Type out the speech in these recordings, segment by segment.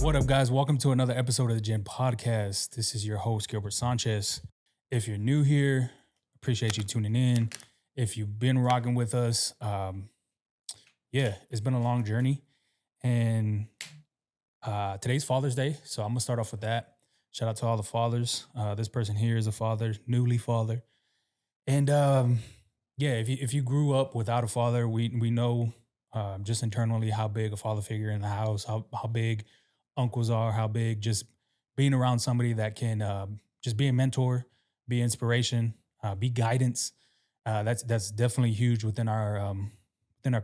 What up, guys? Welcome to another episode of the Ginn podcast. This is your host, Gilbert Sanchez. If you're new here, appreciate you tuning in. If you've been rocking with us, it's been a long journey. And today's Father's Day, so I'm going to start off with that. Shout out to all the fathers. This person here is a father, newly father. And if you grew up without a father, we know just internally how big a father figure in the house, how big uncles are, how big just being around somebody that can just be a mentor, be inspiration, be guidance. That's definitely huge within our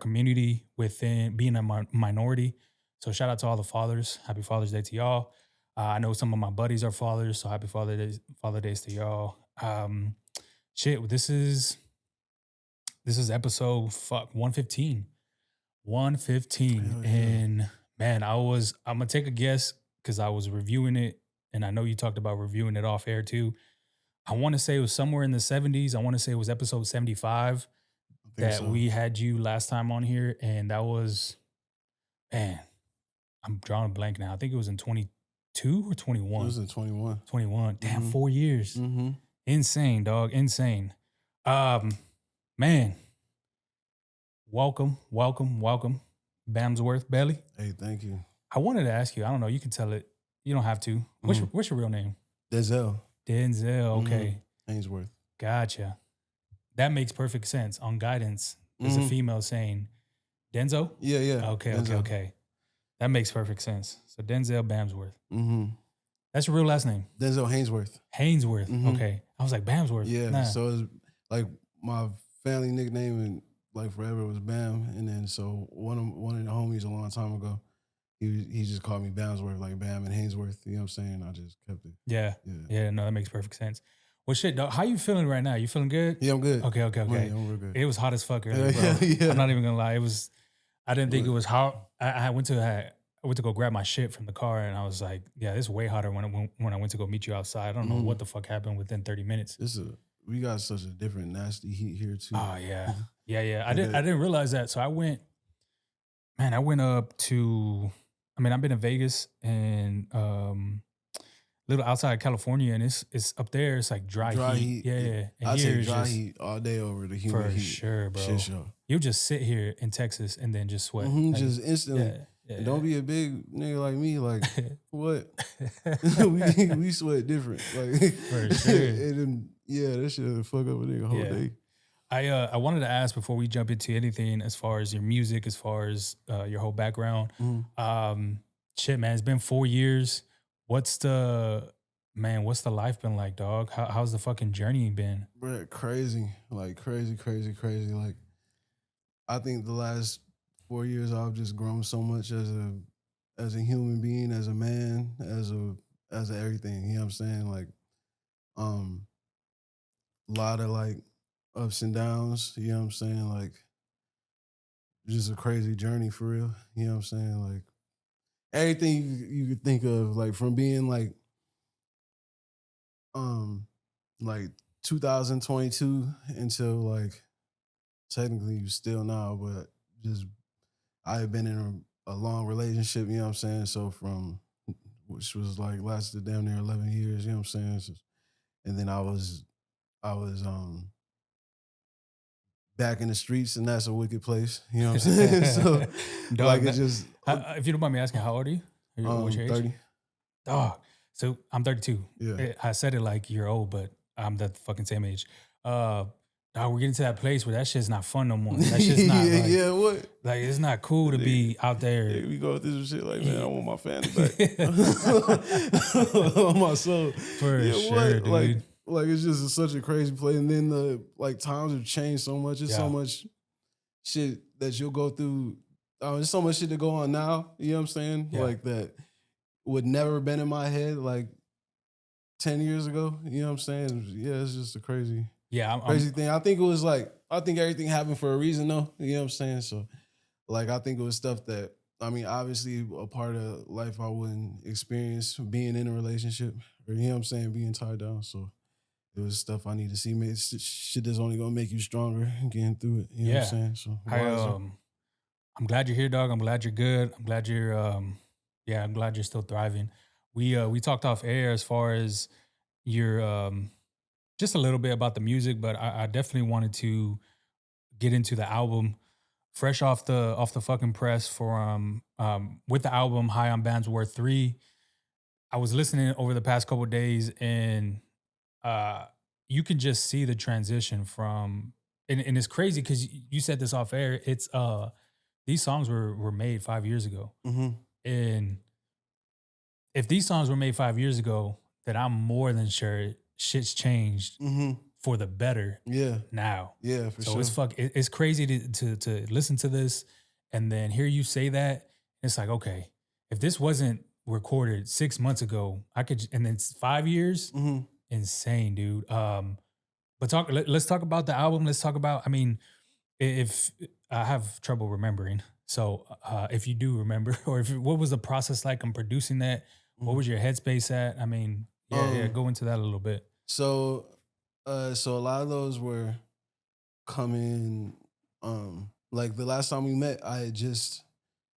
community, within being a minority. So shout out to all the fathers. Happy Father's Day to y'all. I know some of my buddies are fathers, so happy Father Days to y'all. This is episode 115. 115. Hell yeah. And man, I'm gonna take a guess because I was reviewing it, and I know you talked about reviewing it off air too. I want to say it was somewhere in the 70s. I want to say it was episode 75 that we had you last time on here, and that was, man, I'm drawing a blank now. I think it was in 22 or 21. It was in 21. 21. Damn, Mhm. 4 years. Mm-hmm. Insane, dog. Insane. Man, welcome. Bamsworthbelli. Hey, thank you. I wanted to ask you, I don't know, you can tell it. You don't have to. What's your real name? Denzel. Okay. Ainsworth. Gotcha. That makes perfect sense. On guidance, there's a female saying, Denzo? Yeah. Okay. That makes perfect sense. So Denzel Bamsworth. Mm-hmm. That's your real last name? Denzel Hainsworth. Hainsworth. Mhm. Okay. I was like, Bamsworth. Yeah. Nah. So it's like my family nickname and like forever was Bam. And then so one of the homies a long time ago, he just called me Bamsworth, like Bam and Hainsworth. You know what I'm saying? I just kept it. Yeah. No, that makes perfect sense. Well, shit, dog, how you feeling right now? You feeling good? Yeah, I'm good. Okay. Yeah, I'm real good. It was hot as fuck earlier, bro. Yeah. I'm not even gonna lie. I didn't think it was hot. I went to go grab my shit from the car, and I was like, yeah, it's way hotter when I went to go meet you outside. I don't know what the fuck happened within 30 minutes. We got such a different nasty heat here too. Oh yeah. Yeah. I didn't realize that. So I went up to, I've been in Vegas and little outside California, and it's up there. It's like dry heat. Yeah. And I here take it's dry just, heat all day over the humid heat. for sure, bro. Shit show. You just sit here in Texas and then just sweat. Like, Just instantly. Yeah. And don't be a big nigga like me. Like what? we sweat different. Like For sure. and then, that shit fuck up a nigga whole day. I wanted to ask before we jump into anything as far as your music, as far as your whole background. Shit, man, it's been 4 years. What's the life been like, dog? How's the fucking journey been? Bro, crazy. Like crazy. Like I think the last 4 years I've just grown so much as a human being, as a man, as a everything. You know what I'm saying? Like a lot of like ups and downs, you know what I'm saying? Like just a crazy journey for real. You know what I'm saying? Like everything you could think of, like from being like 2022 until like technically you still now, but just I've been in a long relationship, you know what I'm saying? So which was like lasted damn near 11 years, you know what I'm saying? And then I was back in the streets, and that's a wicked place, you know what I'm saying? So Dog, like it just if you don't mind me asking, how old are you? What's your age? 30. Dog. So I'm 32. Yeah. I said it like you're old, but I'm the fucking same age. Dog, we're getting to that place where that shit's not fun no more. That shit's not what? like it's not cool to be out there. Yeah, we go through some shit like, man, I want my family back. On my soul. For sure, dude. Like it's just such a crazy place. And then the like times have changed so much. It's so much shit that you'll go through. There's so much shit to go on now. You know what I'm saying? Yeah. Like that would never been in my head like 10 years ago. You know what I'm saying? Yeah, it's just a crazy thing. I think everything happened for a reason though. You know what I'm saying? So like I think it was stuff that, obviously a part of life I wouldn't experience being in a relationship or, you know what I'm saying, being tied down. So it was stuff I need to see. Shit that's only gonna make you stronger and getting through it. You know what I'm saying? So I'm glad you're here, dog. I'm glad you're good. I'm glad you're Yeah, I'm glad you're still thriving. We talked off air as far as your just a little bit about the music, but I definitely wanted to get into the album fresh off the fucking press for with the album Hi I'm Bamsworth 3. I was listening over the past couple of days and uh you can just see the transition from and it's crazy because you said this off air. It's these songs were made 5 years ago. Mm-hmm. And if these songs were made 5 years ago, then I'm more than sure shit's changed Mm-hmm. for the better Yeah. now. Yeah, for So it's sure. it's crazy to listen to this and then hear you say that. It's like, okay, if this wasn't recorded 6 months ago, I could, and then it's 5 years, Mm-hmm. insane, dude. But let's talk about the album. Let's talk about, I mean, if I have trouble remembering. So if you do remember, or if what was the process like on producing that? What Mm-hmm. was your headspace at? I mean, yeah, Um, go into that a little bit. so so a lot of those were coming like the last time we met, I had just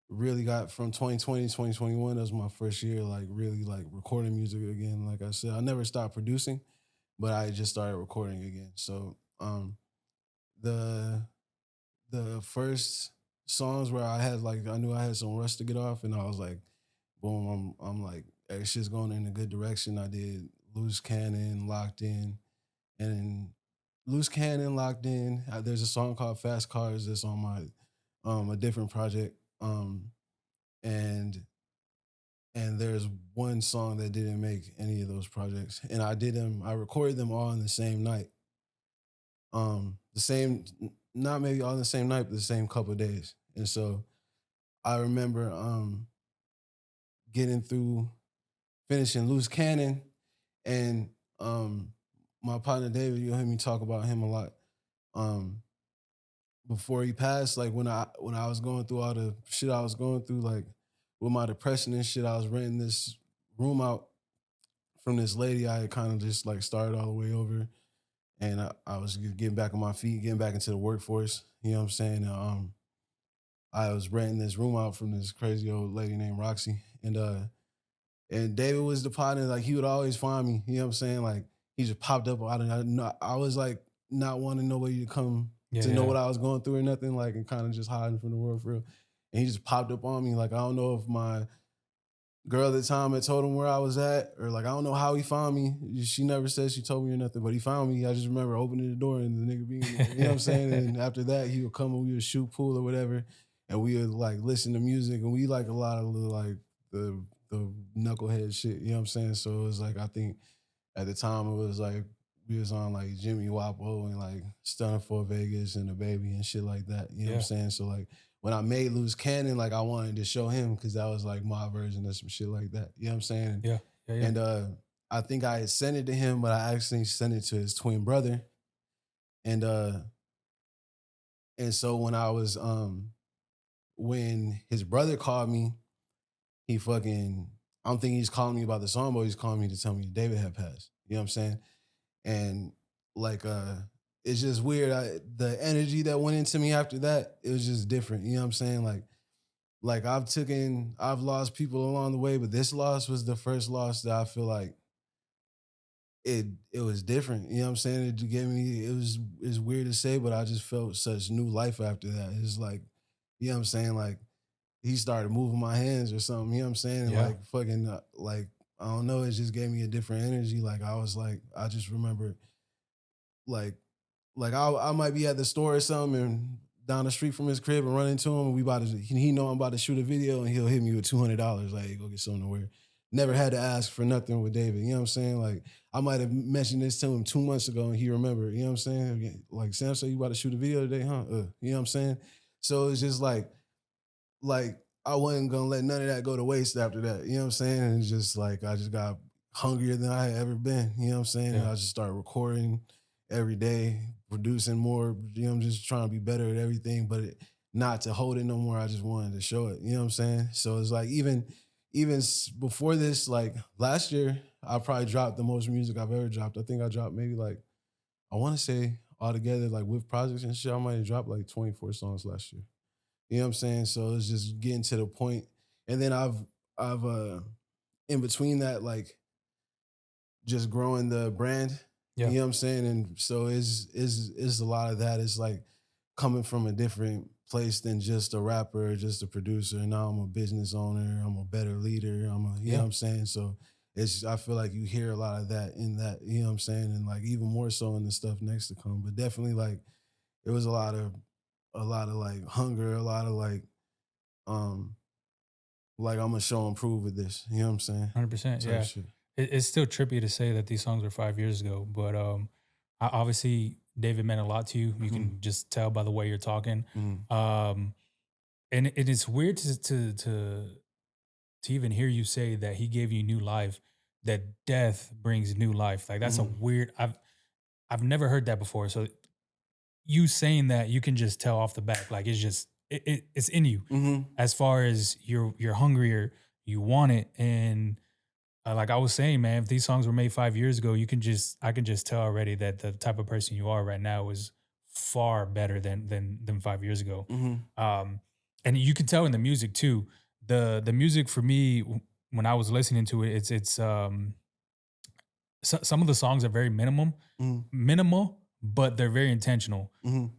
really got from 2020 2021. That was my first year like really like recording music again. Like I said, I never stopped producing, but I just started recording again. So the the first songs where I had like I knew I had some rust to get off, and I was like, boom, I'm like, hey, shit's going in a good direction. I did Loose Cannon, Locked In, and Loose Cannon, Locked In. There's a song called Fast Cars that's on my a different project. And there's one song that didn't make any of those projects. And I recorded them all in the same night. The same not maybe all in the same night, but the same couple of days. And so I remember getting through finishing Loose Cannon and my partner David, you'll hear me talk about him a lot. Um Before he passed, like when I was going through all the shit I was going through, like with my depression and shit, I was renting this room out from this lady I had kind of just like started all the way over. And I was getting back on my feet, getting back into the workforce. You know what I'm saying? I was renting this room out from this crazy old lady named Roxy. And David was the partner, like he would always find me. You know what I'm saying? Like he just popped up out of I was like not wanting nobody to come Yeah, to know yeah, what I was going through or nothing, like and kind of just hiding from the world for real. And he just popped up on me. Like I don't know if my girl at the time had told him where I was at, or like I don't know how he found me. She never said she told me or nothing, but he found me. I just remember opening the door and the nigga being there. You know what I'm saying? And after that, he would come and we would shoot pool or whatever, and we would like listen to music, and we like a lot of the like the knucklehead shit. You know what I'm saying? So it was like I think at the time it was like we was on like Jimmy Wapo and like Stunner for Vegas and the baby and shit like that. You know what I'm yeah, saying? So like when I made Loose Cannon, like I wanted to show him because that was like my version of some shit like that. You know what I'm saying? yeah, yeah, yeah. And I think I had sent it to him, but I actually sent it to his twin brother. And and so when I was when his brother called me, he fucking I don't think he's calling me about the song, but he's calling me to tell me David had passed. You know what I'm saying? And like it's just weird. The energy that went into me after that, it was just different. You know what I'm saying? Like I've lost people along the way, but this loss was the first loss that I feel like it was different. You know what I'm saying? It gave me it's weird to say, but I just felt such new life after that. It's like, you know what I'm saying? Like he started moving my hands or something, you know what I'm saying? And Yeah. like fucking like I don't know, it just gave me a different energy. Like I was like, I just remember like I might be at the store or something and down the street from his crib and run into him and we about to he know I'm about to shoot a video and he'll hit me with $200 like hey, go get something to wear. Never had to ask for nothing with David. You know what I'm saying? Like I might have mentioned this to him 2 months ago and he remembered. You know what I'm saying? Like Sam said, you about to shoot a video today, huh? You know what I'm saying? So it's just like I wasn't gonna let none of that go to waste after that. You know what I'm saying? And it's just like I just got hungrier than I had ever been. You know what I'm saying? And Yeah. I just started recording every day, producing more. You know, I'm just trying to be better at everything, but not to hold it no more. I just wanted to show it. You know what I'm saying? So it's like before this, like last year, I probably dropped the most music I've ever dropped. I think I dropped maybe like I want to say altogether, like with projects and shit, I might have dropped like 24 songs last year. You know what I'm saying? So it's just getting to the point. And then I've in between that, like just growing the brand. Yeah. You know what I'm saying? And so is a lot of that. It's like coming from a different place than just a rapper, or just a producer. Now I'm a business owner. I'm a better leader. You know Yeah. what I'm saying? So I feel like you hear a lot of that in that, you know what I'm saying? And like even more so in the stuff next to come. But definitely like it was a lot of like hunger, a lot of um like I'm gonna show and prove with this. You know what I'm saying? 100%. Type Yeah. shit. It's still trippy to say that these songs were 5 years ago, but obviously David meant a lot to you. You Mhm, can just tell by the way you're talking. mhm, Um, and it's weird to even hear you say that he gave you new life, that death brings new life. Like that's a mhm, weird. I've never heard that before. So you saying that, you can just tell off the bat, like it's just it's in you. mhm. As far as you're hungrier, you want it, and like I was saying, man, if these songs were made 5 years ago, I can just tell already that the type of person you are right now is far better than 5 years ago. Mhm. Um, and you can tell in the music too. The music for me, when I was listening to it, some of the songs are very Mhm. minimal, but they're very intentional. Mhm.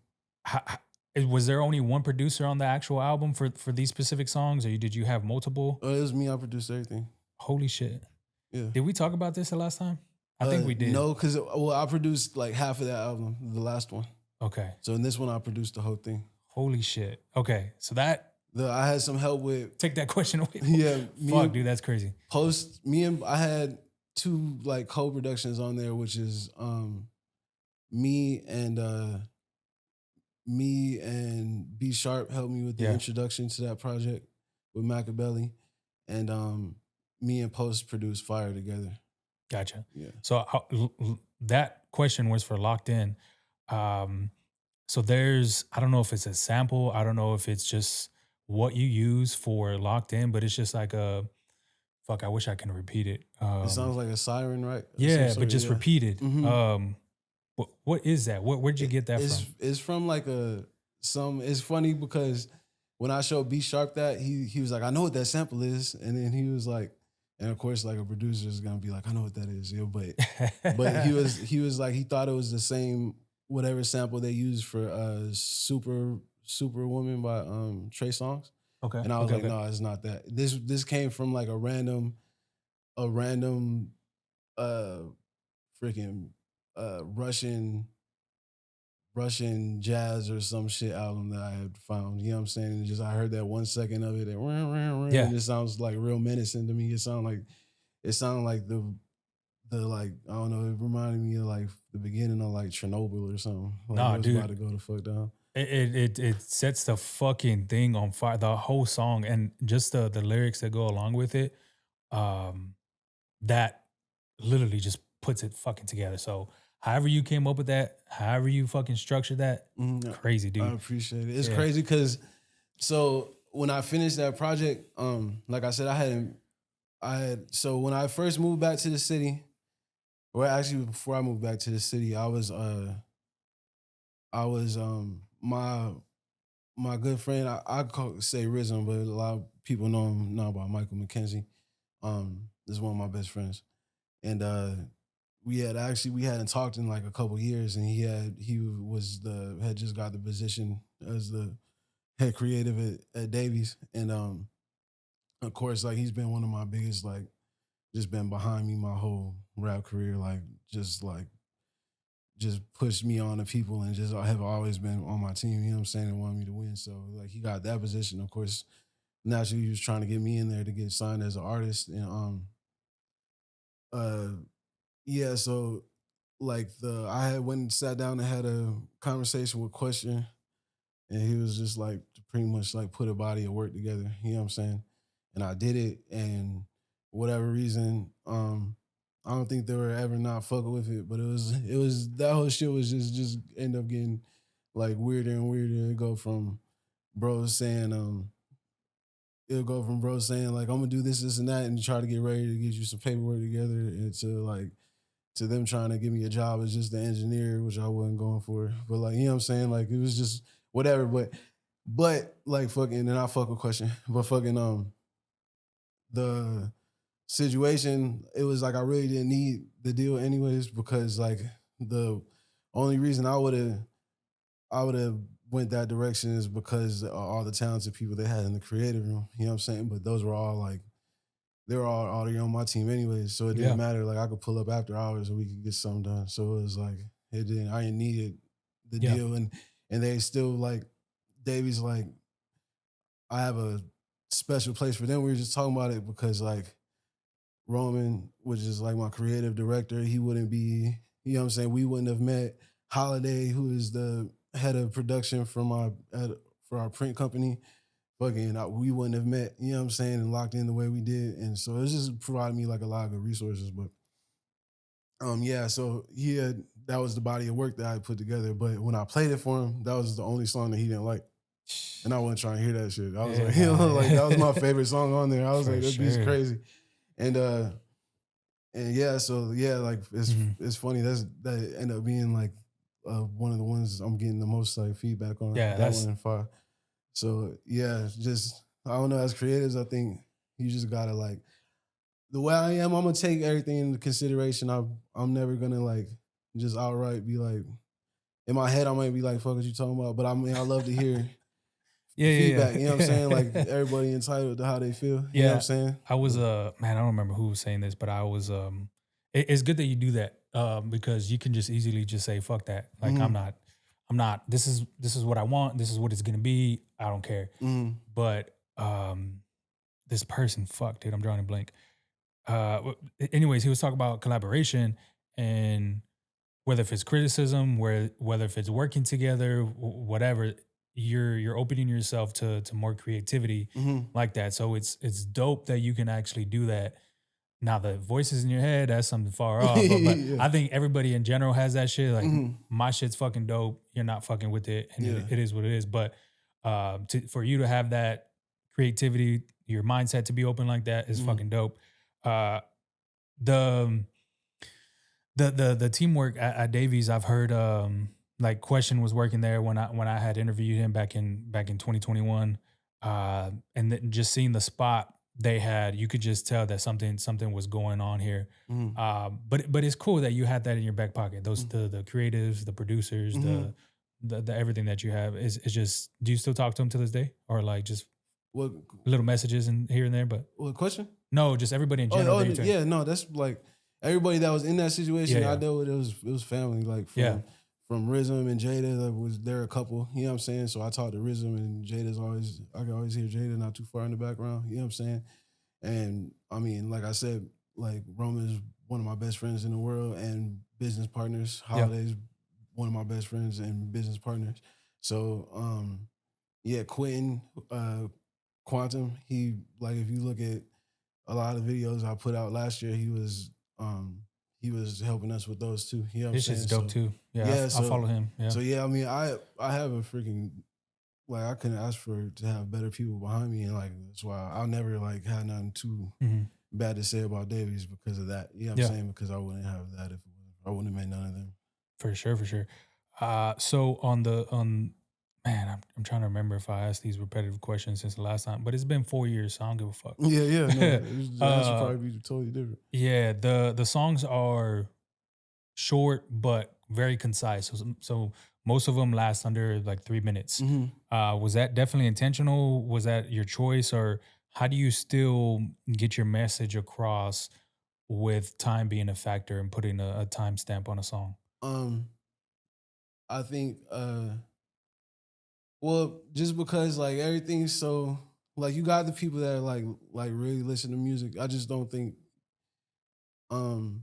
Was there only one producer on the actual album for these specific songs, or did you have multiple? It was me. I produced everything. Holy shit! Yeah. Did we talk about this the last time? I think we did. No, because well, I produced like half of that album, the last one. Okay. So in this one, I produced the whole thing. Holy shit. Okay. So that I had some help with. take that question away. Yeah, Fuck, dude, that's crazy. I had two like co-productions on there, which is me and me and B Sharp helped me with the Yeah. introduction to that project with Machiavelli, and me and Post produced Fire together. Gotcha. Yeah. So that question was for locked in. Um, so there's, I don't know if it's a sample. I don't know if it's just what you use for locked in, but it's just like a fuck. I wish I can repeat it. It sounds like a siren, right? Some Yeah, but sort. just Yeah. repeated. Mm-hmm. What is that? Where'd you get that from? It's from like it's funny because when I showed B Sharp that, he was like, I know what that sample is. And then he was like, and of course, like a producer is gonna be like, I know what that is, yeah. But he was like, he thought it was the same whatever sample they used for Superwoman by Trey Songz. Okay. And I was Okay. like, Okay. no, it's not that. This came from like a random uh freaking Russian jazz or some shit album that I had found. You know what I'm saying? And just I heard that 1 second of it, Yeah. and it sounds like real menacing to me. It sounded like the like I don't know. It reminded me of like the beginning of like Chernobyl or something. Like it Nah, was about dude. to go the fuck down. It sets the fucking thing on fire. The whole song and just the lyrics that go along with it. Um, that literally just puts it fucking together. So however you came up with that, however you fucking structured that, Mhm. crazy, I dude. appreciate it. It's Yeah. crazy because so when I finished that project, like I said, so when I first moved back to the city, well, actually before I moved back to the city, I was my good friend, say Rizzo, but a lot of people know him now by Michael McKenzie. This is one of my best friends. And we hadn't talked in like a couple years, and had just got the position as the head creative at Davies. And of course, like he's been one of my biggest, like just been behind me my whole rap career, just pushed me on to people and just have always been on my team, you know what I'm saying, and wanted me to win. So like he got that position. Of course, naturally he was trying to get me in there to get signed as an artist. And uh yeah, so like I had went and sat down and had a conversation with Question, and he was just like to pretty much like put a body of work together, you know what I'm saying? And I did it, and whatever reason, I don't think they were ever not fucking with it, but it was that whole shit was just end up getting like weirder and weirder. Bros saying it'll go from bros saying like I'm gonna do this and that and try to get ready to get you some paperwork together, and to them trying to give me a job as just the engineer, which I wasn't going for. But like, you know what I'm saying? Like it was just whatever. But like fucking, and I fuck with Question. But fucking the situation, it was like I really didn't need the deal anyways, because like the only reason I would have went that direction is because of all the talented people they had in the creative room. You know what I'm saying? But those were all like they were all already on my team anyways, so it didn't Yeah. matter. Like I could pull up after hours and we could get something done. So it was like it didn't. I didn't need it, the Yeah. deal, and they still like Davies like I have a special place for them. We were just talking about it because like Roman, which is like my creative director, he wouldn't be, you know what I'm saying? We wouldn't have met Holiday, who is the head of production for for our print company. Fucking, we wouldn't have met, you know what I'm saying, and locked in the way we did. And so it's just provided me like a lot of good resources. But yeah, so that was the body of work that I put together. But when I played it for him, that was the only song that he didn't like. And I wasn't trying to hear that shit. I was Yeah, like, you know, like that was nah. my favorite song on there. I was For like, that beat's sure. crazy. And and yeah, so yeah, like Mhm. it's funny. That ended up being like one of the ones I'm getting the most like feedback on. Yeah, That one that's and five. So yeah, just I don't know. As creators, I think you just gotta like the way I am. I'm gonna take everything into consideration. I'm never gonna like just outright be like in my head. I might be like, "Fuck, what you talking about?" But I mean, I love to hear yeah, feedback. You know what I'm saying? Like yeah. everybody entitled to how they feel. You know what I'm Yeah, saying? I was But man, I don't remember who was saying this, but I was it's good that you do that because you can just easily just say fuck that. Like mm-hmm, I'm not this is what I want, this is what it's going to be. I don't care. mm-hmm, But this person fuck dude, I'm drawing a blank. Anyways, he was talking about collaboration and whether if it's criticism, whether if it's working together, whatever, you're opening yourself to more creativity mm-hmm. like that. So it's dope that you can actually do that. Now the voices in your head, that's something far off. But Yeah. I think everybody in general has that shit. Like Mhm. my shit's fucking dope. You're not fucking with it, and Yeah. it is what it is. But for you to have that creativity, your mindset to be open like that is Mhm. fucking dope. Uh, the the teamwork at Davies, I've heard like Question was working there when I had interviewed him back in 2021. And then just seeing the spot they had, you could just tell that something was going on here. Mhm. But it's cool that you had that in your back pocket. Those Mhm. the creatives, the producers, Mhm. the everything that you have is just. Do you still talk to them to this day, or like just What little messages and here and there? But what question? no, just everybody in Oh, general oh that you're talking. yeah, no, that's like everybody that was in that Yeah, situation I yeah, dealt with, it was family, like yeah, from Rhythm and Jada, that was there a couple, you know what I'm saying? So I talked to Rhythm and I can always hear Jada not too far in the background, you know what I'm saying? And I mean, like I said, like Roman's one of my best friends in the world and business partners. yeah. Holiday's one of my best friends and business partners. So yeah, Quentin, Quantum, he like if you look at a lot of videos I put out last year, he was helping us with those too. You know what I'm His shit's saying? dope So too. Yeah, yeah, I follow him. Yeah. so yeah, I mean I have a freaking like I couldn't ask for to have better people behind me, and like that's why I'll never like had nothing too Mhm. bad to say about Davies because of that. You know what I'm Yeah, saying? Because I wouldn't have that if I wouldn't have made none of them. for sure, for sure. So on man, I'm trying to remember if I asked these repetitive questions since the last time, but it's been 4 years, so I don't give a fuck. Yeah, yeah, no, the answer uh, probably be totally different. yeah, the songs are short but very concise. So most of them last under like 3 minutes. Hmm. Was that definitely intentional? Was that your choice, or how do you still get your message across with time being a factor and putting a time stamp on a song? Um, I think well, just because like everything's so like you got the people that are like really listen to music. I just don't think um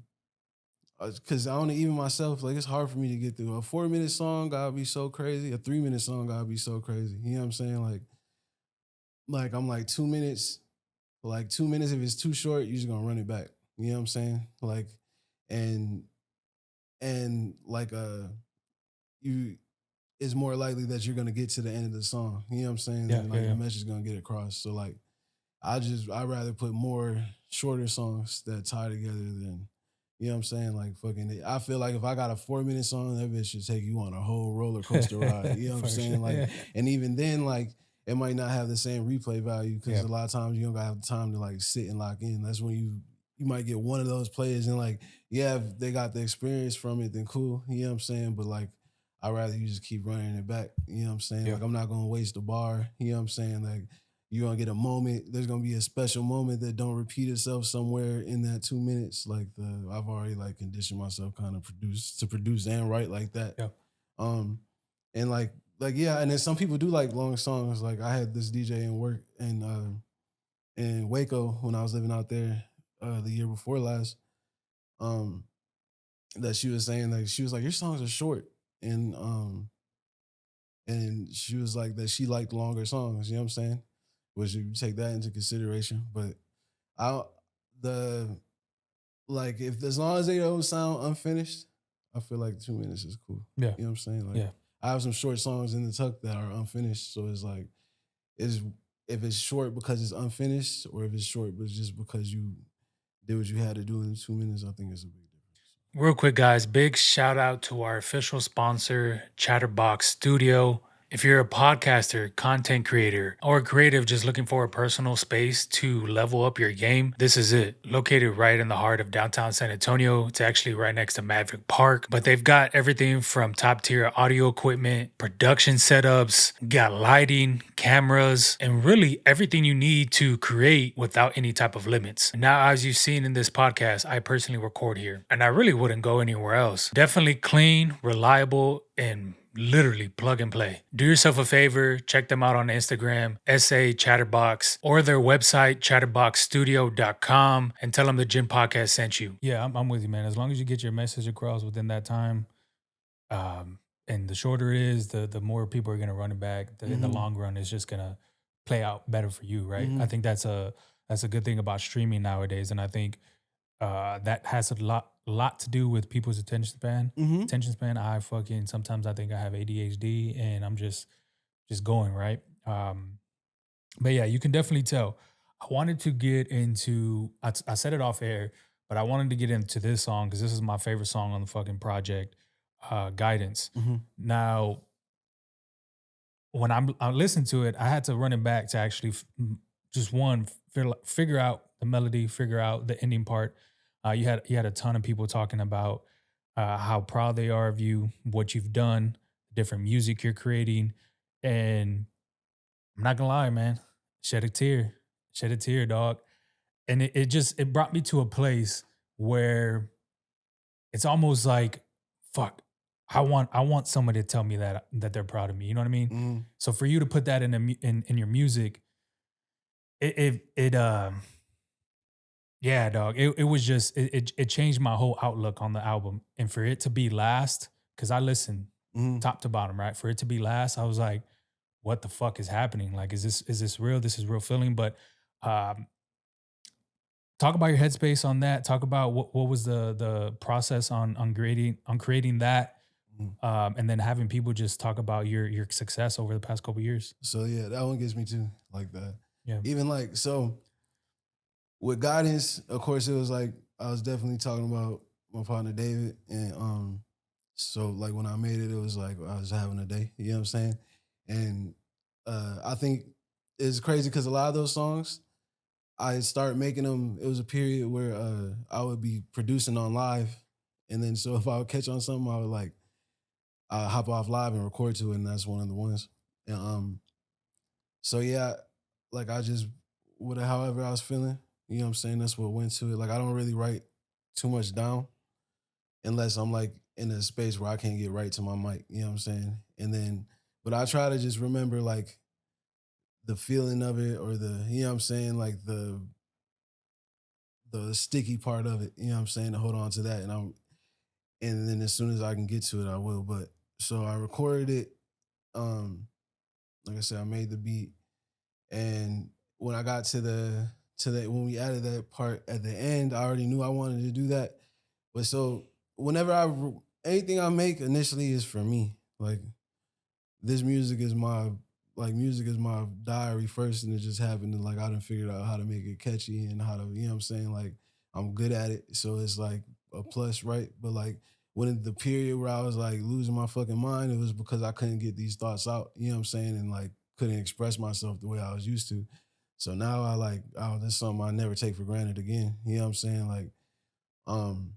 because I don't even myself like it's hard for me to get through a 4 minute song. Gotta be so crazy. A 3 minute song gotta be so crazy. You know what I'm saying? Like I'm like 2 minutes. Like 2 minutes, if it's too short, you're just gonna run it back. You know what I'm saying? Like and like you it's more likely that you're gonna get to the end of the song. You know what I'm saying? Yeah, Then yeah, like the yeah. message is gonna get across. So like I'd rather put more shorter songs that tie together than you know what I'm saying? Like fucking I feel like if I got a 4 minute song, that bitch should take you on a whole roller coaster ride. You know what I'm For saying? sure. Like, Yeah. and even then, like it might not have the same replay value because Yeah. a lot of times you don't gotta have time to like sit and lock in. That's when you might get one of those players and like, yeah, if they got the experience from it, then cool. You know what I'm saying? But like I'd rather you just keep running it back. You know what I'm saying? Yeah. Like I'm not gonna waste a bar. You know what I'm saying? Like you're gonna get a moment. There's gonna be a special moment that don't repeat itself somewhere in that 2 minutes. Like I've already like conditioned myself kind of produce and write like that. Yeah. Um and like yeah, and then some people do like long songs. Like I had this DJ in work in Waco when I was living out there the year before last. Um that she was saying like she was like, your songs are short. And she was like that she liked longer songs, you know what I'm saying? Which you take that into consideration. But I the like if as long as they don't sound unfinished, I feel like 2 minutes is cool. Yeah. You know what I'm saying? Like Yeah. I have some short songs in the tuck that are unfinished. So it's like is if it's short because it's unfinished or if it's short but just because you did what you had to do in 2 minutes, I think it's a big difference. Real quick, guys, big shout out to our official sponsor, Chatterbox Studio. If you're a podcaster, content creator, or creative just looking for a personal space to level up your game, this is it. Located right in the heart of downtown San Antonio. It's actually right next to Maverick Park, but they've got everything from top tier audio equipment, production setups, got lighting, cameras, and really everything you need to create without any type of limits. Now, as you've seen in this podcast, I personally record here, and I really wouldn't go anywhere else. Definitely clean, reliable, and literally plug and play. Do yourself a favor, check them out on Instagram, SA Chatterbox, or their website, chatterboxstudio.com, and tell them the Gym Podcast sent you. Yeah, I'm with you, man. As long as you get your message across within that time, and the shorter it is, the more people are gonna run it back. In the long run, it's just gonna play out better for you, right? I think that's a good thing about streaming nowadays, and I think that has a lot to do with people's attention span. Attention span. Sometimes I think I have ADHD, and I'm just going right. But yeah, you can definitely tell. I wanted to get into. I said it off air, but I wanted to get into this song because this is my favorite song on the fucking project, Guidance. Now, when I listened to it, I had to run it back to actually just figure out the melody, figure out the ending part. You had a ton of people talking about how proud they are of you, what you've done, different music you're creating, and I'm not gonna lie, man, shed a tear, dog, and it brought me to a place where it's almost like, fuck, I want somebody to tell me that they're proud of me. You know what I mean? So for you to put that in your music, it yeah, dog. It was just it changed my whole outlook on the album. And for it to be last, because I listened top to bottom, right? For it to be last, I was like, what the fuck is happening? Like, is this real? This is real feeling. But um talk about your headspace on that. Talk about what was the process on creating that. And then having people just talk about your success over the past couple years. So yeah, that one gets me too, like that. Yeah. Even like so with guidance, of course, it was like I was definitely talking about my partner David, and so like when I made it, it was like I was having a day. You know what I'm saying? And I think it's crazy because a lot of those songs, I started making them. It was a period where I would be producing on live, and then so if I would catch on something, I would like hop off live and record to it, and that's one of the ones. And so yeah, like I just however I was feeling, you know what I'm saying? That's what went to it. Like I don't really write too much down unless I'm like in a space where I can't get right to my mic, you know what I'm saying? And then but I try to just remember like the feeling of it or you know what I'm saying, like the sticky part of it, you know what I'm saying, to hold on to that and then as soon as I can get to it I will. But so I recorded it, um like I said, I made the beat. And when I got to the when we added that part at the end, I already knew I wanted to do that. But so whenever anything I make initially is for me. Like this music is my diary first, and it just happened to like I done figured out how to make it catchy and how to, you know what I'm saying? Like I'm good at it. So it's like a plus, right? But like when the period where I was like losing my fucking mind, it was because I couldn't get these thoughts out, you know what I'm saying? And like couldn't express myself the way I was used to. So now I like, oh, this is something I never take for granted again. You know what I'm saying? Like, um,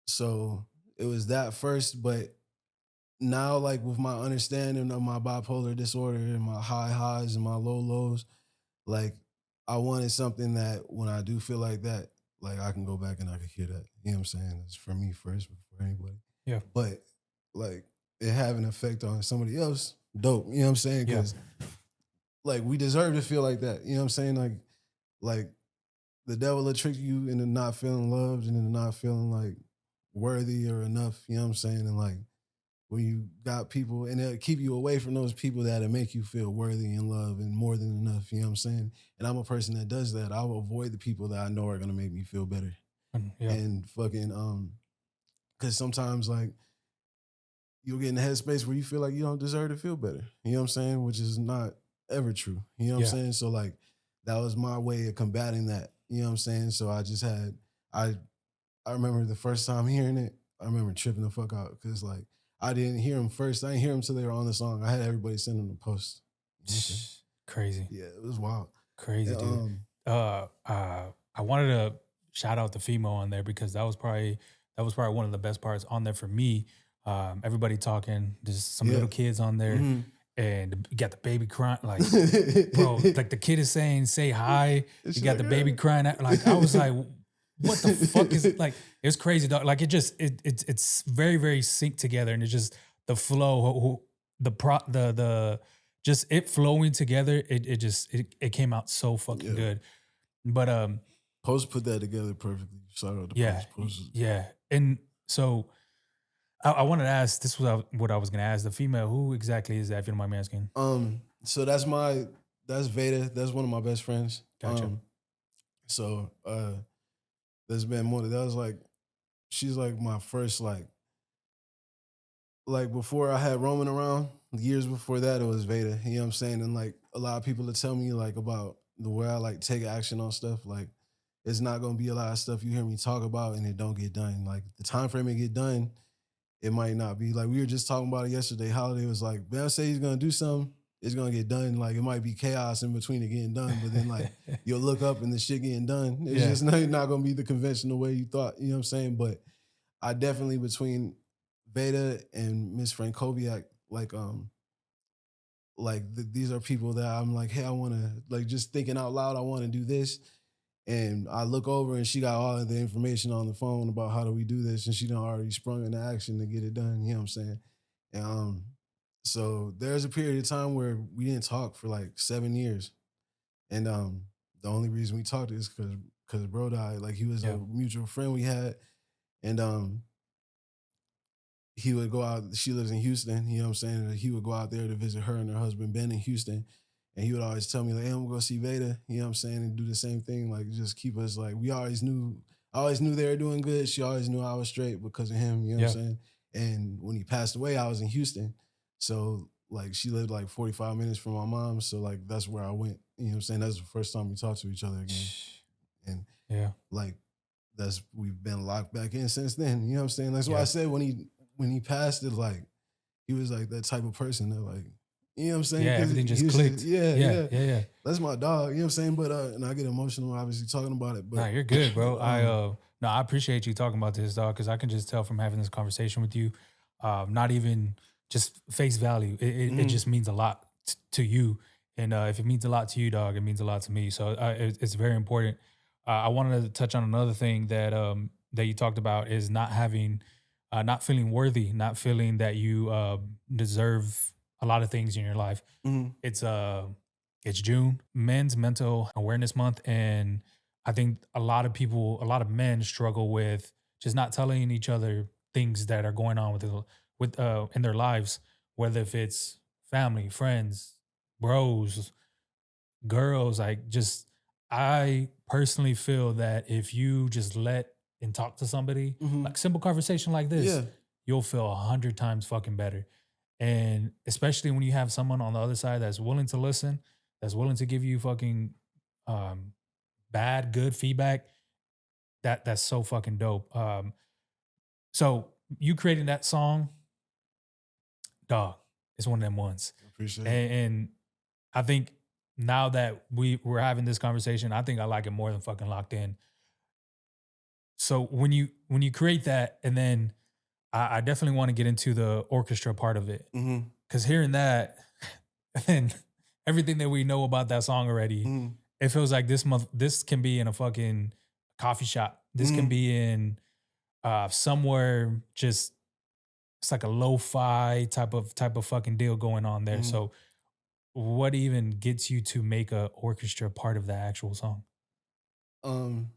so it was that first, but now like with my understanding of my bipolar disorder and my high highs and my low lows, like I wanted something that when I do feel like that, like I can go back and I can hear that. You know what I'm saying? It's for me first before anybody. Yeah. But like it have an effect on somebody else, dope. You know what I'm saying? Yeah. Because like we deserve to feel like that. You know what I'm saying? Like the devil will trick you into not feeling loved and into not feeling like worthy or enough. You know what I'm saying? And like when you got people and it'll keep you away from those people that'll make you feel worthy and loved and more than enough. You know what I'm saying? And I'm a person that does that. I will avoid the people that I know are gonna make me feel better. Yeah. And fucking because sometimes like you'll get in the headspace where you feel like you don't deserve to feel better. You know what I'm saying? Which is not ever true. You know what I'm Yeah. saying? So like that was my way of combating that. You know what I'm saying? So I just had I remember the first time hearing it, I remember tripping the fuck out because like I didn't hear them first. I didn't hear them till they were on the song. I had everybody send them the post. You know what I'm saying? Crazy. Yeah, it was wild. Crazy, And, dude. I wanted to shout out the female on there because that was probably one of the best parts on there for me. Everybody talking, just some Yeah. little kids on there, Mhm. and you got the baby crying, like, bro, like the kid is saying, "Say hi." And You she's got like, the baby "Ah." crying out. Like I was like, "What the fuck is like?" It's crazy, dog. Like it's very very synced together, and it's just the flow, the just it flowing together. It came out so fucking Yeah. good. But Post put that together perfectly. Shout out to yeah, Post. yeah. And so I wanted to ask. This was what I was gonna ask. The female, who exactly is that? If you don't mind me asking. So that's Veda. That's one of my best friends. Gotcha. So there's been more. That was like she's like my first like before I had Roman around, years before that, it was Veda. You know what I'm saying? And like a lot of people that tell me like about the way I like take action on stuff, like it's not gonna be a lot of stuff you hear me talk about and it don't get done. Like the time frame it get done, it might not be. Like we were just talking about it yesterday. Holiday was like, Bam say he's gonna do something, it's gonna get done. Like it might be chaos in between it getting done, but then like you'll look up and the shit getting done. It's Yeah. just not gonna be the conventional way you thought, you know what I'm saying? But I definitely between Veda and Miss Frankowiak, these are people that I'm like, hey, I want to like just thinking out loud. I want to do this, and I look over and she got all of the information on the phone about how do we do this, and she done already sprung into action to get it done. You know what I'm saying? And, so there's a period of time where we didn't talk for like 7 years, and the only reason we talked is because bro died. Like he was Yeah. a mutual friend we had, and he would go out. She lives in Houston. You know what I'm saying? And he would go out there to visit her and her husband Ben in Houston, and he would always tell me like, "Hey, I'm gonna go see Veda." You know what I'm saying? And do the same thing, like just keep us like we always knew. I always knew they were doing good. She always knew I was straight because of him. You know what I'm Yeah. saying? And when he passed away, I was in Houston, so like she lived like 45 minutes from my mom. So like that's where I went. You know what I'm saying? That's the first time we talked to each other again, and Yeah. like we've been locked back in since then. You know what I'm saying? That's why Yeah. I said when he passed it, like he was like that type of person that like, you know what I'm saying? Yeah. 'Cause Everything he just was clicked. yeah. Yeah. That's my dog. You know what I'm saying? But and I get emotional obviously talking about it. But Nah, you're good, bro. I appreciate you talking about this, dog, because I can just tell from having this conversation with you, not even just face value. It Mhm. just means a lot to you, and if it means a lot to you, dog, it means a lot to me. So it's very important. I wanted to touch on another thing that you talked about is not having, not feeling worthy, not feeling that you deserve a lot of things in your life. Mhm. It's June, Men's Mental Awareness Month, and I think a lot of people, a lot of men struggle with just not telling each other things that are going on in their lives, whether if it's family, friends, bros, girls. Like just, I personally feel that if you just let and talk to somebody, Mhm. like simple conversation like this, Yeah. you'll feel 100 times fucking better. And especially when you have someone on the other side that's willing to listen, that's willing to give you fucking um, bad, good feedback, that's so fucking dope. So you creating that song, dog, it's one of them ones. Appreciate it. And I think now that we're having this conversation, I think I like it more than fucking Locked In. So when you create that, and then I definitely want to get into the orchestra part of it, Mm-hmm. because hearing that and everything that we know about that song already, Mm-hmm. it feels like this can be in a fucking coffee shop. This can Mm-hmm. be in somewhere, just it's like a lo-fi type of fucking deal going on there. Mm-hmm. So what even gets you to make a orchestra part of the actual song?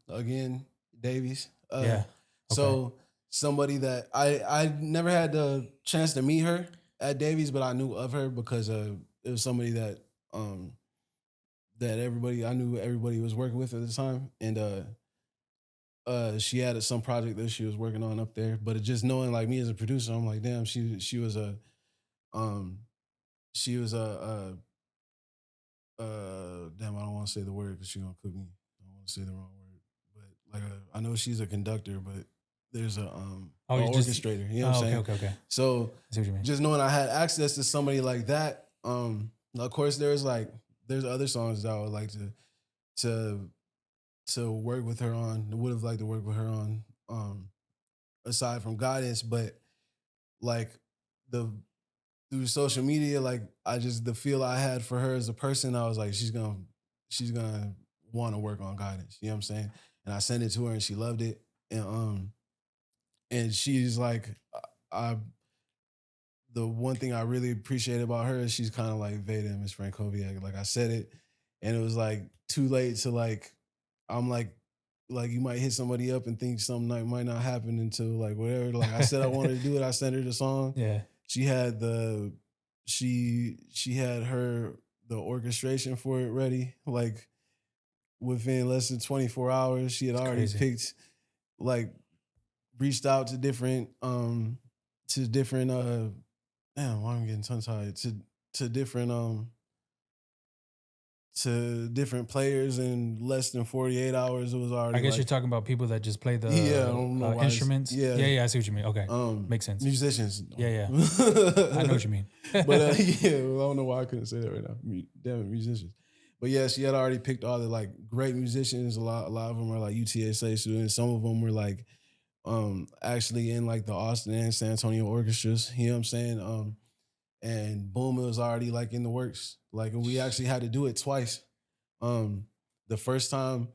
Again, Davies. Yeah. Okay. So somebody that I never had the chance to meet her at Davies, but I knew of her because it was somebody that that I knew everybody was working with at the time, and she had some project that she was working on up there. But just knowing like me as a producer, I'm like, damn, um she was damn, I don't want to say the word because she's gonna cook me. I don't want to say the wrong word, but like I know she's a conductor, but there's Oh, a you just orchestrator. You know oh, what I'm okay, saying? okay, okay. So I see what you mean. just knowing I had access to somebody like that, of course there's other songs that I would like to to work with her on. Would have liked to work with her on, aside from guidance, but like the through social media, like I just the feel I had for her as a person, I was like, she's gonna want to work on guidance. You know what I'm saying? And I sent it to her and she loved it. And she's like, I the one thing I really appreciate about her is she's kind of like Veda and Miss Frankoviak. Like I said it, and it was like too late to like I'm like you might hit somebody up and think something might not happen until like whatever. Like I said I wanted to do it. I sent her the song. Yeah. She had she had her the orchestration for it ready. Like within less than 24 hours, she had It's already crazy. picked like reached out to different damn, why am I getting tongue tied? To different to different players in less than 48 hours. It was I already guess you're like, talking about people that just play yeah, I the don't know why instruments. yeah. Yeah, yeah, I see what you mean. Okay. Makes sense. Musicians. Yeah, yeah. I know what you mean. But yeah, well, I don't know why I couldn't say that right now. Damn it, musicians. But yeah, she had already picked all the like great musicians. A lot of them are like UTSA students. Some of them were like actually in like the Austin and San Antonio orchestras. You know what I'm saying? And boom, it was already like in the works. Like, and we actually had to do it twice. The first time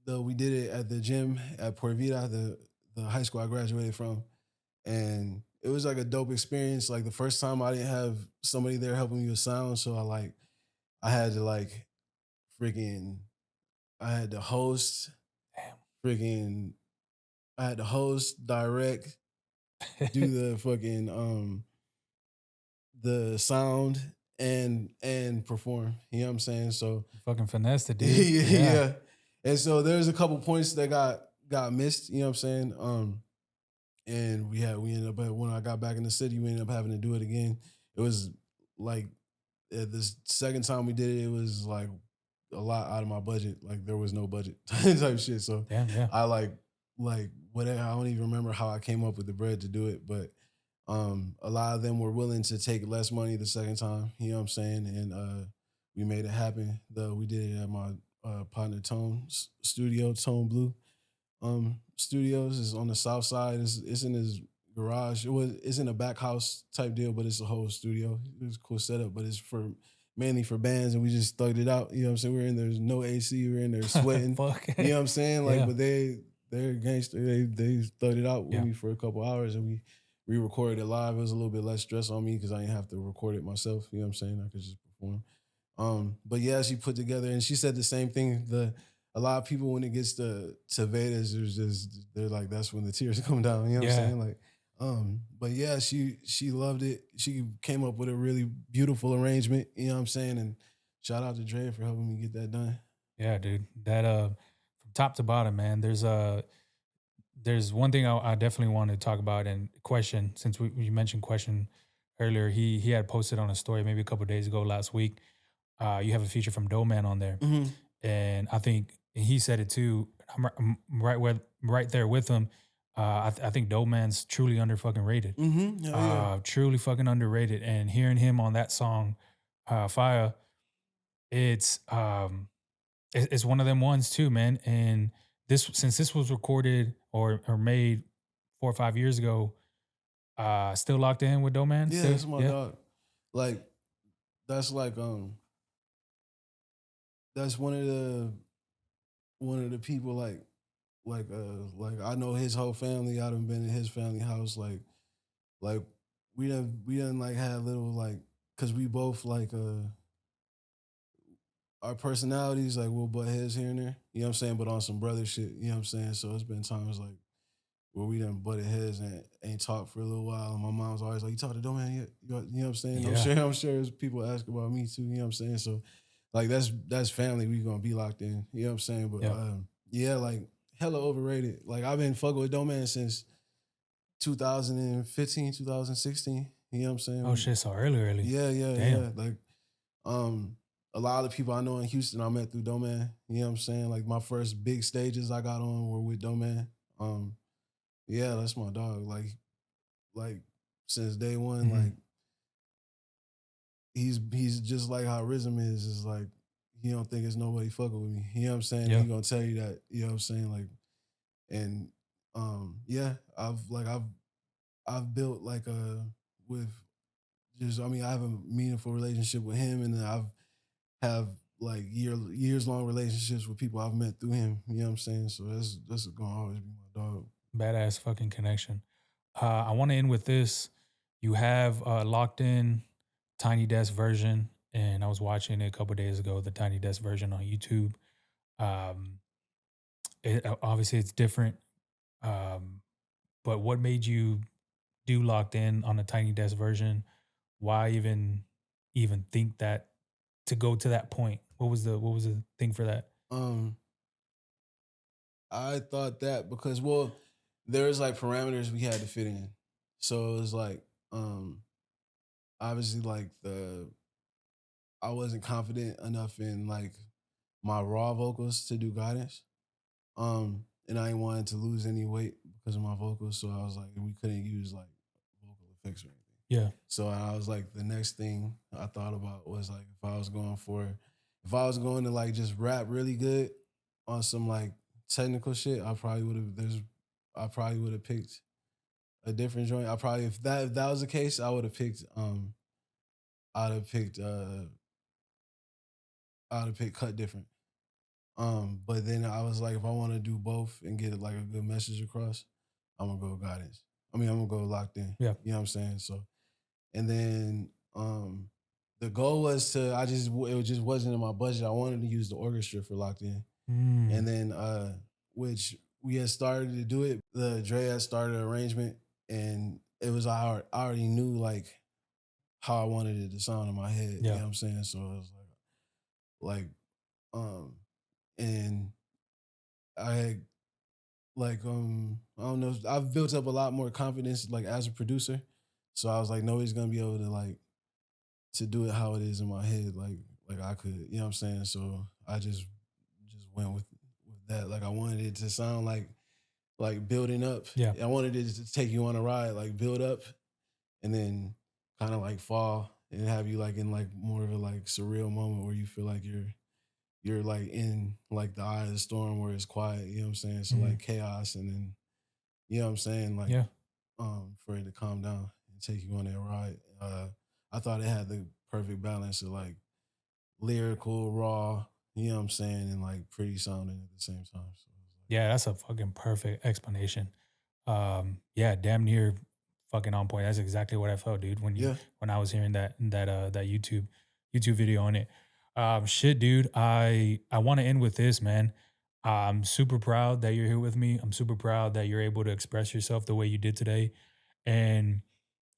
though we did it at the gym at Puerto Vida, the high school I graduated from, and it was like a dope experience. Like the first time I didn't have somebody there helping me with sound, so I had to like freaking I had to host Damn. freaking I had to host, direct, do the fucking the sound and perform. You know what I'm saying? So Fucking finesse it, dude. yeah, Yeah. yeah. And so there's a couple points that got missed, you know what I'm saying? And we ended up when I got back in the city, we ended up having to do it again. It was like this second time we did it, it was like a lot out of my budget. Like there was no budget type shit. So Damn, yeah. I like whatever. I don't even remember how I came up with the bread to do it, but a lot of them were willing to take less money the second time. You know what I'm saying? And we made it happen. Though we did it at my partner Tone's studio, Tone Blue Studios. Is on the south side. It's in his garage. It's in a back house type deal, but it's a whole studio. It was a cool setup, but it's for mainly for bands, and we just thugged it out. You know what I'm saying? We're in there's no AC. We're in there sweating. Fuck. You know what I'm saying? Like, Yeah. but they're gangster. They thugged it out with Yeah. me for a couple hours, and we re-recorded it live. It was a little bit less stress on me because I didn't have to record it myself. You know what I'm saying? I could just perform. But yeah, she put together, and she said the same thing. A lot of people when it gets to Vedas, there's just they're like that's when the tears come down. You know what I'm Yeah. saying? Like, but yeah, she loved it. She came up with a really beautiful arrangement. You know what I'm saying? And shout out to Dre for helping me get that done. Yeah, dude. That from top to bottom, man. There's one thing I definitely want to talk about and question, since you mentioned question earlier. He had posted on a story maybe a couple of days ago last week. You have a feature from Doe Man on there, Mm-hmm. and I think and he said it too. I'm right there with him. I think Doe Man's truly under fucking rated. Mm-hmm. Yeah. Truly fucking underrated. And hearing him on that song Fire. It's it's one of them ones too, man. And this since this was recorded or made 4 or 5 years ago, still locked in with Doe Man. Yeah, Still, that's my yeah, dog. Like that's like that's one of the people like I know his whole family. I done been in his family house. Like we done like had little like because we both like our personalities like we'll butt heads here and there. You know what I'm saying? But on some brother shit. You know what I'm saying? So it's been times like where we done butted heads and ain't talked for a little while. And my mom's always like, "You talk to Doe Man yet?" You know what I'm saying? I'm yeah, sure. I'm sure there's people ask about me too. You know what I'm saying? So like that's family. We gonna be locked in. You know what I'm saying? But yeah. yeah, like hella overrated. Like I've been fucking with Doe Man since 2015, 2016. You know what I'm Oh saying? shit, so early. Yeah, yeah, Damn. yeah. Like um a lot of the people I know in Houston I met through Doe Man. You know what I'm saying? Like my first big stages I got on were with Doe Man. Yeah, that's my dog. Like since day one, Mhm. like he's just like how Rhythm is. Is like he don't think it's nobody fucking with me. You know what I'm saying? Yeah. He gonna tell you that. You know what I'm saying? Like and yeah, I've built like a with just I mean I have a meaningful relationship with him, and then I've have like years long relationships with people I've met through him. You know what I'm saying? So that's gonna always be my dog. Badass fucking connection. I want to end with this. You have locked in Tiny Desk version, and I was watching it a couple days ago. The Tiny Desk version on YouTube. Um, obviously it's different. Um, but what made you do locked in on the Tiny Desk version? Why even think that to go to that point? What was the thing for that? Um, I thought that because well, there's like parameters we had to fit in. So it was like obviously like the I wasn't confident enough in like my raw vocals to do guidance. And I ain't wanted to lose any weight because of my vocals. So I was like, we couldn't use like vocal effects or anything. Yeah. So I was like, the next thing I thought about was like if I was going to like just rap really good on some like technical shit, I probably would have picked a different joint. I probably if that was the case, I'd have picked I'd have picked cut different. But then I was like, if I want to do both and get like a good message across, I'm gonna go guidance. I mean, I'm gonna go locked in. Yeah. You know what I'm saying? So, and then the goal was to it just wasn't in my budget. I wanted to use the orchestra for locked in, and Mm, then which we had started to do it. The Dre had started an arrangement, and it was I already knew like how I wanted it to sound in my head. You know yeah. what I'm saying? So it was like um and I had like I don't know, I've built up a lot more confidence like as a producer. So I was like, nobody's gonna be able to like to do it how it is in my head, like I could, you know what I'm saying? So I just went with that. Like I wanted it to sound like building up. Yeah. I wanted it to take you on a ride, like build up and then kind of like fall and have you like in like more of a like surreal moment where you feel like you're like in like the eye of the storm where it's quiet, you know what I'm saying? So Mhm. like chaos and then you know what I'm saying? Like Yeah. for it to calm down and take you on that ride. I thought it had the perfect balance of like lyrical, raw, you know what I'm saying, and like pretty sounding at the same time. So it was Yeah, that's a fucking perfect explanation. Yeah, damn near fucking on point. That's exactly what I felt, dude, yeah. when I was hearing that YouTube video on it. Shit, dude, I want to end with this, man. I'm super proud that you're here with me. I'm super proud that you're able to express yourself the way you did today. And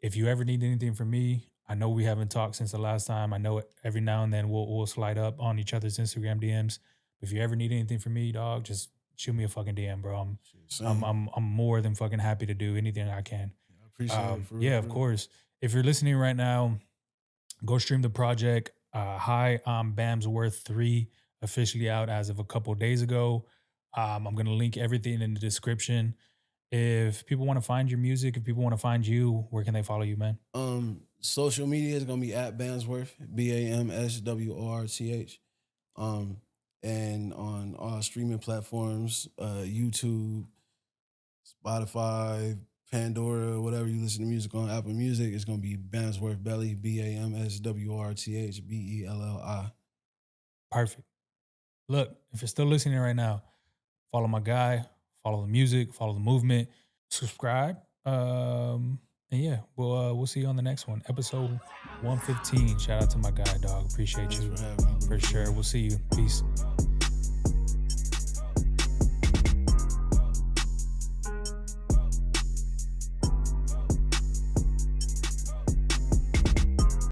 if you ever need anything from me, I know we haven't talked since the last time. I know every now and then we'll slide up on each other's Instagram DMs. If you ever need anything from me, dog, just shoot me a fucking DM, bro. Shit, same. I'm more than fucking happy to do anything I can. I appreciate it for real, Yeah, for of real. course. If you're listening right now, go stream the project. Hi, I'm Bamsworth 3, officially out as of a couple days ago. I'm gonna link everything in the description. If people want to find your music, if people want to find you, where can they follow you, man? Social media is gonna be at Bamsworth, Bamsworth. And on all streaming platforms, YouTube, Spotify, Pandora, whatever you listen to music on, Apple Music, it's gonna be Bamsworthbelli, Bamsworthbelli. Perfect. Look, if you're still listening right now, follow my guy, follow the music, follow the movement, subscribe. And yeah, we'll see you on the next one. Episode 115. Shout out to my guy, dog. Appreciate Thanks you. for having me, bro. For sure. We'll see you. Peace.